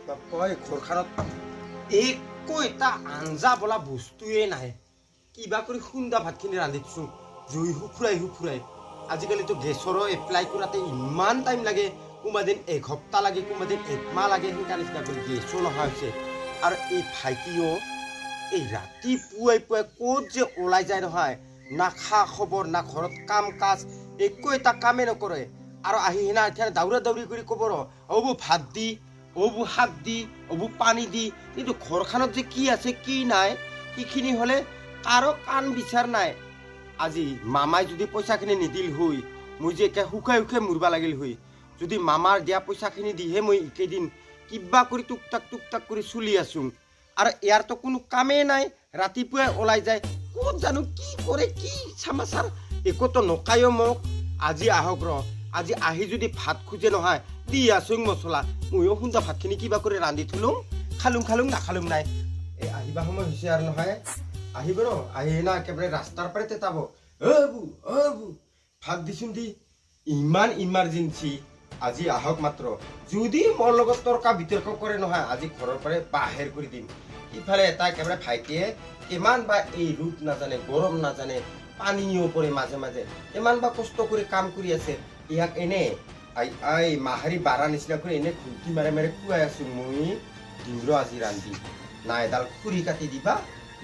বাপই ঘৰখনত একো এটা আঞ্জা বোলা বস্তুৱে নাই কিবা কৰি খুন্দা ভাতখিনি ৰান্ধি দিছোঁ জুই সুফুৰাই আজিকালিতো গেছৰো এপ্লাই কৰাতে ইমান টাইম লাগে কোনোবা দিন এসপ্তাহ লাগে কোনোবা দিন একমাহ লাগে সেইকাৰণে কিবা কৰি গেছো নহা হৈছে আৰু এই ভাইটিও এই ৰাতিপুৱাই ক'ত যে ওলাই যায় নহয় না খা খবৰ না ঘৰত কাম কাজ একো এটা কামেই নকৰে আৰু আহি সিনা এতিয়া দাউৰা দাউৰি কৰি ক'ব অবু ভাত দি অবু শাক দি অবু পানী দি কিন্তু ঘৰখনত যে কি আছে কি নাই সেইখিনি হ'লে কাৰো কাণ বিচাৰ নাই আজি মামাই যদি পইচাখিনি নিদিল হৈ মই যে একে শুকাই মৰিব লাগিল হৈ যদি মামাৰ দিয়া পইচাখিনি দিহে মই এইকেইদিন কিবা কৰি টুক টাক কৰি চলি আছোঁ আৰু ইয়াৰতো কোনো কামেই নাই ৰাতিপুৱাই ওলাই যায় ক'ত জানো কি কৰে কি চামাচাৰ একোতো নকায়ো মোক আজি আহক আজি আহি যদি ভাত খোজে নহয় দি আছোঁ মছলা ময়ো সুন্দা ভাতখিনি কিবা কৰি ৰান্ধি থলোঁ খালোঁ নাখালোঁ নাই এই আহিবা সময় হৈছে আৰু নহয় আহিব আহি না একেবাৰে ৰাস্তাৰ পৰাই তেতাব অবু ভাত দিচোন দি ইমান ইমাৰ্জেঞ্চি আজি আহক মাত্ৰ যদি মোৰ লগত তৰ্কা বিতৰ্ক কৰে নহয় আজি ঘৰৰ পৰাই বাহিৰ কৰি দিম ইফালে এটা একেবাৰে ভাইটিয়ে কিমান বা এই ৰূপ নাজানে গৰম নাজানে পানীও পৰে মাজে মাজে ইমান বা কষ্ট কৰি কাম কৰি আছে ইয়াক এনে আই মাহাৰী বাৰা নিচিনা কৰি এনে ঘুমটি মাৰে খুৱাই আছোঁ মই দিম আজি ৰান্ধি না এডাল খুৰি কাটি দিবা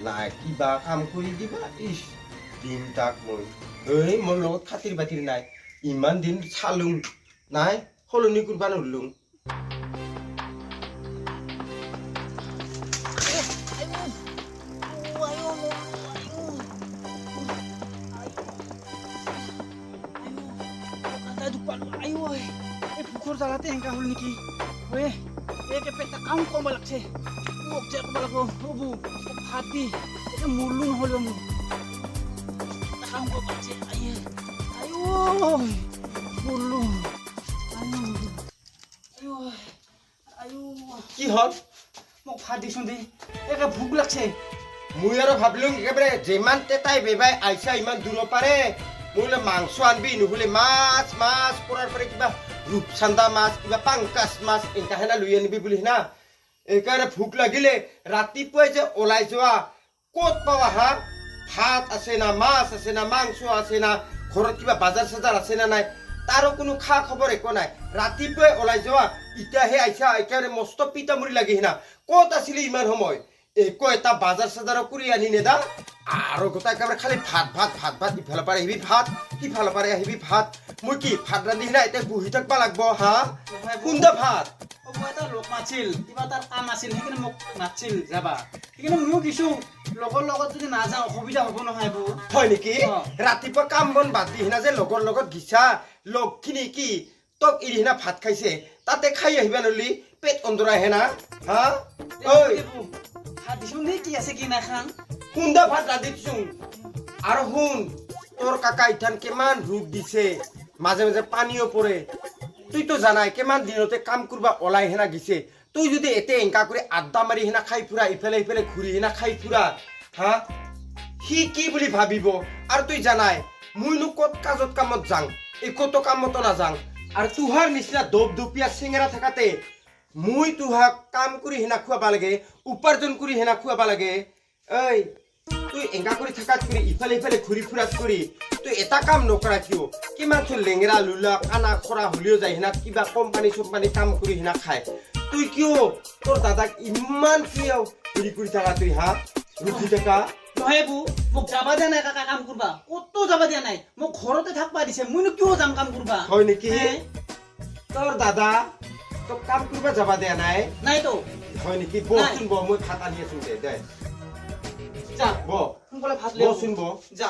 নাই কিবা কাম কৰি দিবা ইছ দিম তাক মই এই মোৰ লগত খাতিৰ বাতিৰ নাই ইমান দিন চালোঁ নাই সলনি কৰিব নোৱাৰিলোঁ জালাতে হেংকা হল নেকি ওয়ে একে পেটটা কাম কম লাগছে মোক যে কব লাগব বাবু ভাত দি এটা মুরলু নহল মু কাম কম লাগছে আইয়ে আইও মুরলু আইও আইও কি হল মোক ভাত দিছোন দি একে ভোক লাগছে মই আৰু ভাবিলোঁ একেবাৰে যিমান তেতাই বেবাই আইছা ইমান দূৰ পাৰে মই মাংস আনবি নহ'লে মাছ কৰাৰ পৰা কিবা ৰূপচান্দা মাছ কিবা পাংকাছ মাছ এনেকা হেনা লৈ আনিবি বুলি না এইকাৰণে ভোক লাগিলে ৰাতিপুৱাই যে ওলাই যোৱা ক'ত পাৱা হা ভাত আছে না মাছ আছে না মাংস আছে না ঘৰত কিবা বাজাৰ চাজাৰ আছে না নাই তাৰো কোনো খা খবৰ একো নাই ৰাতিপুৱাই ওলাই যোৱা ইতিয়াহে আইছা একেবাৰে মস্ত পিতামুৰি লাগি না ক'ত আছিলি ইমান সময় একো এটা বাজাৰ চাজাৰ কৰি আনি নেদা আৰু গোটাই একেবাৰে খালি ভাত ইফালৰ পৰা আহিবি ভাত সিফালৰ পৰা আহিবি ভাত মই কি ভাত ৰান্ধি না এতিয়া বহি থাকিব লাগব হা কোনটা ভাত এটা লোক মাছিল কিবা তাৰ কাম আছিল সেইকাৰণে মোক মাছিল যাবা সেইকাৰণে ময়ো কিছু লগৰ লগত যদি নাযাওঁ অসুবিধা হ'ব নহয় বৌ হয় নেকি ৰাতিপুৱা কাম বন বাদ দি হিনা যে লগৰ লগত গিছা লগখিনি কি তোক এৰি হিনা ভাত খাইছে তাতে খাই আহিবা নলি পেট অন্দৰা হেনা হা ঐ ভাত দিছোন দেই কি আছে কি নাই খান কোনটা ভাত ৰান্ধি দিছোঁ আৰু শুন তোৰ কাকা ইথান কিমান ৰূপ দিছে মাজে মাজে পানীও পৰে তুইতো জানাই কিমান দিনতে কাম কৰবা ওলাই হেনা গিছে তুই যদি এতে এংকা কৰি আড্ডা মাৰি হেনা খাই ফুৰা ইফালে ঘূৰি হেনা খাই ফুৰা হা সি কি বুলি ভাবিব আৰু তুই জানাই মইনো ক'ত কাজত কামত যাং একোতো কামতো নাযাং আৰু তোহাৰ নিচিনা দপদপীয়া চেঙেৰা থাকাতে মই তোহাক কাম কৰি হেনা খুৱাব লাগে উপাৰ্জন কৰি হেনা খুৱাব লাগে ঐ তুই এংকা কৰি থাকাত কৰি ইফালে ঘূৰি ফুৰাত কৰি তুই এটা কাম নকৰা কিয় কিমান তোৰ লেঙেৰা লুলা কানা খৰা হ'লেও যায় হেনা কিবা কোম্পানী চোম্পানী কাম কৰি হেনা খায় তুই কিয় তোৰ দাদাক ইমান কিয় হেৰি কৰি থাকা তুই হা ৰখি থাকা নহয় বৌ মোক যাবা দিয়া নাই কাকা কাম কৰবা ক'তো যাবা দিয়া নাই মোক ঘৰতে থাকবা দিছে মইনো কিয় যাম কাম কৰবা হয় নেকি তোৰ দাদা তোক কাম কৰিব যাবা দিয়া নাই নাইতো হয় নেকি বচোন ব মই ভাত আনি আছো দে যা ব সোনকালে ভাত লৈ বচোন ব যা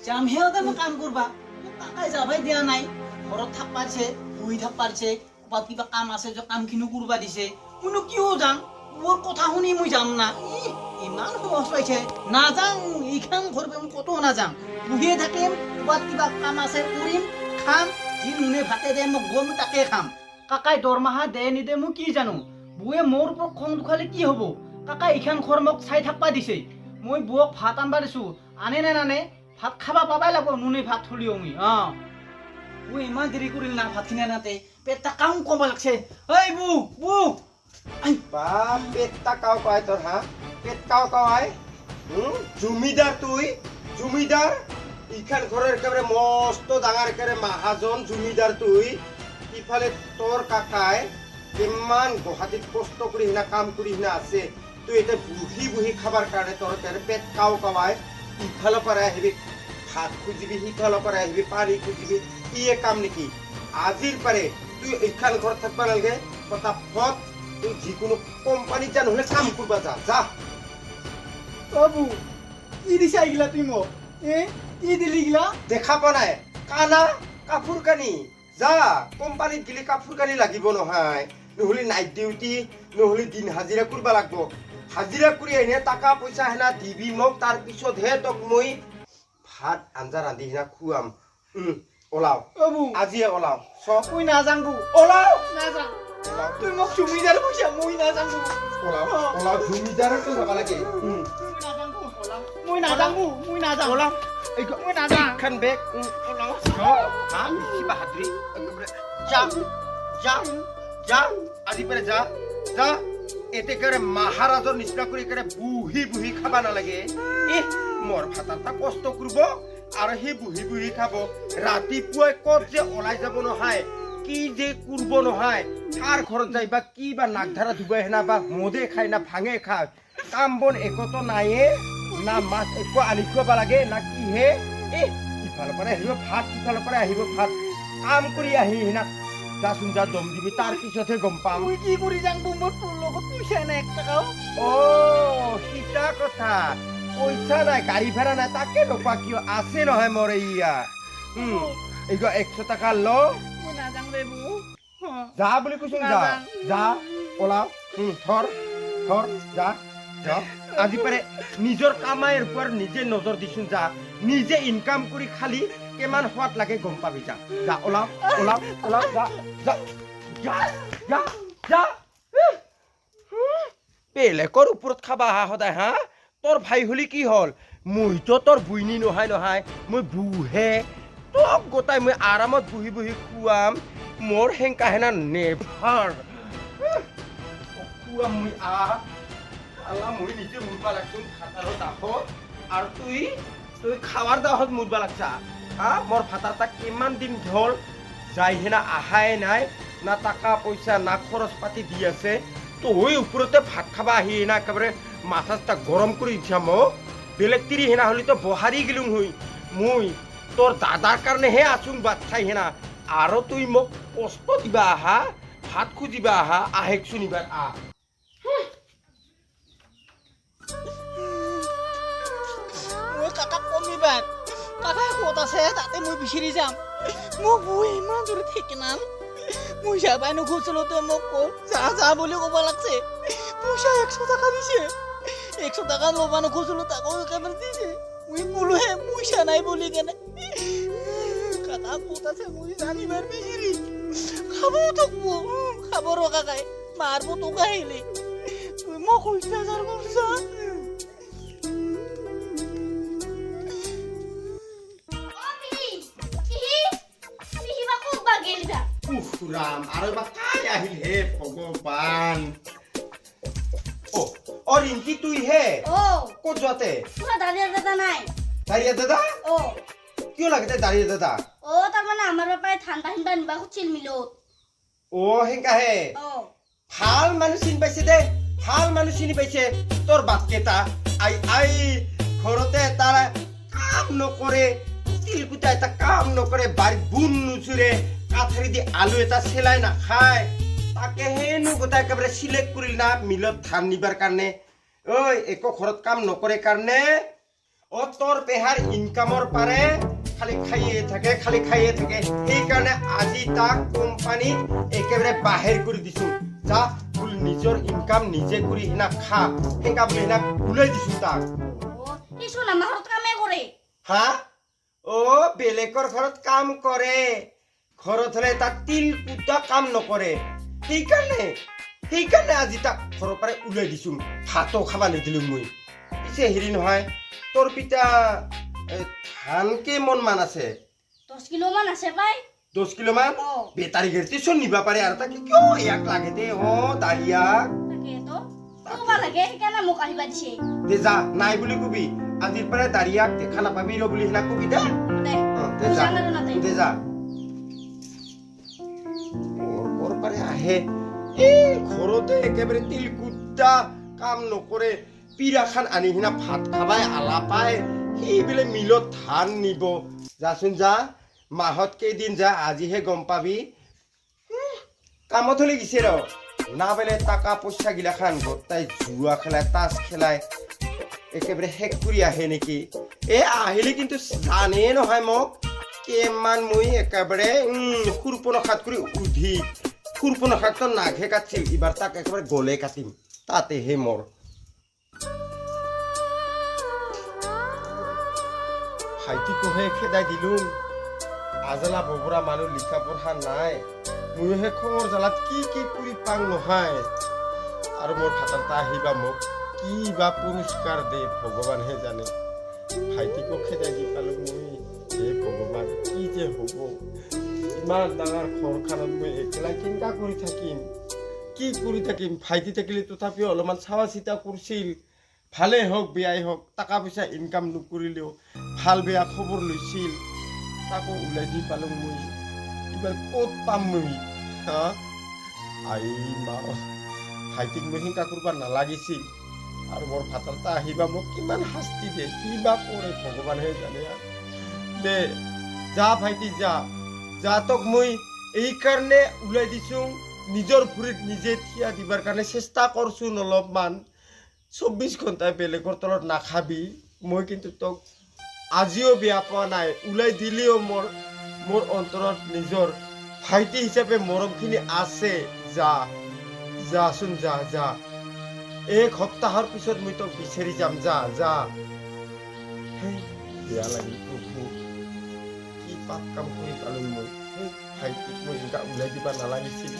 যাম সিহঁতে মোক কাম কৰবা মোক কাকাই যাবাই দিয়া নাই ঘৰত থাকবা দিছে বহি থাকবা দিছে ক'ৰবাত কিবা কাম আছে যে কামখিনিও কৰবা দিছে মইনো কিয় যাম মোৰ কথা শুনি মই যাম না ইমান সহজ পাইছে নাযাওঁ এইখন ঘৰ ক'তো নাযাম বহিয়ে থাকিম ক'ৰবাত কিবা কাম আছে কৰিম খাম যি নুনে ভাতে দে মোক বৌ মই তাকে খাম কাকাই দৰমহা দে নিদে মই কি জানো বৌয়ে মোৰ ওপৰত খং দুখালে কি হ'ব কাকাই এইখন ঘৰ মোক চাই থাকবা দিছে মই বৌক ভাত আনবা দিছোঁ আনে নে নানে ভাত খাবা পাবাই লাগব নুনে ভাত থলিও মই মই ইমান দেৰি কৰিল না ভাতখিনি আনাতে পেটটা কাম কম লাগছে এই বু আই বা পেটটা কাও কয় তোর হ্যাঁ পেট কাও কয় জমিদার তুই জমিদার ইখান ঘরের একেবারে মস্ত ডাঙার একেবারে মাহাজন জমিদার তুই ইফালে তোর কাকায় কিমান গুৱাহাটীত কষ্ট কৰি হিনা কাম কৰি হিনা আছে তুই এটা বুহি বুহি খাবাৰ কাৰণে তোৰ একেবাৰে পেট কাও কাওয়ায় ইফালৰ পৰা আহিবি ভাত খুজিবি সিফালৰ পৰা আহিবি পানী খুজিবি ইয়ে কাম নেকি আজিৰ পাৰে তুই এইখান ঘৰত থাকবা নালাগে ফটাফট তুই যিকোনো কোম্পানীত যা নহলে কাম করবা যা যা বাবু কি দিছা এইগিলা তুই মোক কি দিলি গিলা দেখা পোৱা নাই কানা কাপোৰ কানি যা কোম্পানীত গেলি কাপোৰ কানি লাগিব নহয় নহলে নাইট ডিউটি নহলে দিন হাজিৰা কৰবা লাগব হাজিৰা কৰি আহিনে টাকা পয়সা হেনা দিবি মোক তাৰ পিছতহে তোক মই ভাত আঞ্জা ৰান্ধি হিনা খুৱাম ওলাও বাবু আজিয়ে ওলাও চব মই নাযাং বু ওলাও নাযাং তুই মোক জমিদার কৈছা মই নাযাং বু ওলাও ওলাও জমিদাৰতো যাবা লাগে মই নাযাং বু মই নাযাং ওলাও মই নাযাং খান বেগ ওলাও হা বেশি বাহাদুরি যা যা যা আজি পরে যা যা এতে করে মহাৰাজৰ নিচিনা কৰি কৰে বুহি বুহি খাবা নালাগে মোৰ ভাতাটা কষ্ট কৰব আৰ সেই বুহি বুহি খাব ৰাতিপুৱাই কত যে ওলাই যাব নহয় কি যে কৰব নহয় কাৰ ঘৰত যাইবা কি বা নাকধারা ধুবাই হেনা বা মদে খাই না ভাঙে খায় কাম বন একতো নাইয়ে না মাছ একো আনি খুৱাব লাগে না কি হে ইফালৰ পৰা আহিব ভাত ইফালৰ পৰা আহিব ভাত কাম কৰি আহি হিনা যাচোন যা দম দিবি তাৰ পিছতহে গম পাম মই কি কৰি যাং বু মোৰ তোৰ লগত পইচা নাই 1 টাকাও সিটা কথা পইচা নাই গাড়ী ভাড়া নাই তাকে নোপোৱা কিয় আছে নহয় মোৰ ইয়া এইগো 100 টাকা ল মই নাযাং ৰে বু যা বুলি কৈছোন যা যা ওলাও থৰ থৰ যা যা আজি পাৰে নিজৰ কামাইৰ ওপৰত নিজে নজৰ দিছোন যা নিজে ইনকাম কৰি খালি কেমান সোৱাদ লাগে গম পাবি যা যা ওলাও ওলাও ওলাও যা যা যা যা যা বেলেগৰ ওপৰত খাবা আহা সদায় হা তোৰ ভাই হলি কি হল মইতো তোৰ বুইনি নহয় নহয় মই বুহে তোক গোটাই মই আৰামত বহি বহি খুৱাম মোৰ হেংকা হেনা নেভাৰ খুৱাম মই আল্লাহ মই নিজে মুৰবা লাগছোন খাতাৰৰ দাহত আৰু তুই খাৱাৰ দাহত মুৰবা লাগছা হা মোৰ ভাতাৰটা কিমান দিন হ'ল যাই হেনা আহাই নাই না টাকা পইচা না খৰচ পাতি দি আছে তুই ওপৰতে ভাত খাবা আহি না একেবাৰে মাথা চাথা গৰম কৰি দিছা মোক বেলেগ তিৰি হেনা হলি তো বহাৰি গেলুং হই মই তোর দাদার কারণে হে আসুন বাচ্চাই হেনা আরো তুই মোক কষ্ট দিবা আহা ভাত খুঁজিবা আহা আহেক শুনিবার মই কাকা কমিবাৰ কাকা ক'ত আছে তাতে মই বিচাৰি যাম মোক বু ইমান দূৰত থাকে নাম মই যাবাই নোখোজলো তো মোক যা যা বুলি ক'ব লাগছে পইচা 100 টাকা দিছে 100 টাকা ল'বা নোখোজলো তাকো একেবাৰে দিছে মই ক'লোহে পইচা নাই বুলি কেনে কাকা ক'ত আছে মই জানিবাৰ বিচাৰি খাবও থাকবো খাব ৰ কাকাই মাৰব তোক আহিলে তুই মোক অত্যাচাৰ কৰিছা রাম আর কাই আহিল হে ভগবান ও রিঙ্কি তুই হে কত যাতে পুরা দাঁড়িয়ে দাদা নাই দাঁড়িয়ে দাদা কিয় লাগে দাঁড়িয়ে দাদা তার মানে আমার ব্যাপারে ঠান্ডা ঠান্ডা নিবা খুঁজছিল মিলত হেঙ্কা হে ভাল মানুষ চিনি পাইছে দে ভাল মানুষ চিনি পাইছে তোর বাপ কেটা আই ঘরতে তারা কাম নকরে তিলকুটা এটা কাম নকরে বাড়ি বুন নুচুরে কাঠারি দি আলু এটা সেলাই না খায় তাকে হেনু গোটা একেবারে সিলেক্ট করিল না মিলত ধান নিবার কারণে ওই একো ঘরত কাম নকরে কারণে তোর পেহার ইনকামর পারে খালি খাইয়ে থাকে এই কারণে আজি তাক কোম্পানি একেবারে বাহির করে দিছো যা ফুল নিজের ইনকাম নিজে করি হিনা খা হেঙ্কা বলে হিনা ভুলাই দিছো তাক এই শোন আমার ঘরত কামে করে হ্যাঁ বেলেগর ঘরত কাম করে ঘরত হলে তাক তিল কুটা কাম নকরে সেইকাৰণে আজি তাক ঘৰৰ পৰা উলাই দিছো ভাতো খাবা নিদিলো মই পিছে হেৰি নহয় তোৰ পিতা ধান কেইমন মান আছে 10 কিলো মান আছে পাই 10 কিলো মান অ'। বেটাৰী গাড়ীতে চোন নিবা পাৰে আৰু তাকে কিয় ইয়াক লাগে দে দাৰিয়াক তাকেতো ক'বা লাগে সেইকাৰণে মোক আহিবা দিছে দে যা নাই বুলি কবি আজিৰ পৰা দাৰিয়াক দেখা নাপাবি ৰ বুলি সিনা কবি দে দে দে যা জানো নাতে দে যা কৰ পাৰে আহে এই ঘৰতে একেবাৰে তিলকুটা কাম নকৰে পিৰাখান আনি সিনা ভাত খাবাই আলা পাই সি বোলে মিলত ধান নিব যাচোন যা মাহত কেইদিন যা আজিহে গম পাবি কামত হলে গিছে ৰ না বেলে টাকা পইচা গিলাখান গোটাই জুৱা খেলাই তাচ খেলাই একেবাৰে শেষ কৰি আহে নেকি আহিলে কিন্তু জানে নহয় মোক কিমান মই একেবাৰে সুৰপনখাত কৰি উধি সুৰপনখাতটো নাঘে কাটছিল এইবাৰ তাক একেবাৰে গলে কাটিম তাতেহে মোৰ ভাইটিকোহে খেদাই দিলো আজলা ববৰা মানুহ লিখা পঢ়া নাই মইহে খঙৰ জালাত কি কি কৰি পাং নহয় আৰু মোৰ ভাতাৰটা আহিবা মোক কি বা পুৰস্কাৰ দে ভগৱানহে জানে ভাইটিকো খেদাই দি পালো মই হে ভগৱান কি যে হ'ব ইমান ডাঙৰ ঘৰখনত মই একেলাই চিন্তা কৰি থাকিম কি কৰি থাকিম ভাইটি থাকিলে তথাপিও অলপমান চাৱা চিতা কৰিছিল ভালে হওক বেয়াই হওক টকা পইচা ইনকাম নকৰিলেও ভাল বেয়া খবৰ লৈছিল তাকো ওলাই দি পালো মই এইবাৰ ক'ত পাম মই আই মা ভাইটিক মই চিন্তা কৰিব নালাগিছিল আৰু মোৰ ভাতাৰটা আহিবা মোক কিমান শাস্তি দে কিবা কৰে ভগৱানহে জানে দে যা ভাইটি যা তোক মই এইকাৰণে ওলাই দিছো নিজৰ ভৰিত নিজে থিয়া দিবাৰ কাৰণে চেষ্টা কৰছোন অলপমান 24 ঘণ্টাই বেলেগৰ তলত নাখাবি মই কিন্তু তোক আজিও বেয়া পোৱা নাই ওলাই দিলেও মোৰ অন্তৰত নিজৰ ভাইটি হিচাপে মৰমখিনি আছে যাচোন যা এক সপ্তাহৰ পিছত মই তোক বিচাৰি যাম যা বেয়া লাগিল প্ৰভু কি পাপ কাম কৰি পালো মই ভাইটিক মই এনেকা ওলাই দিবা নালাগিছিল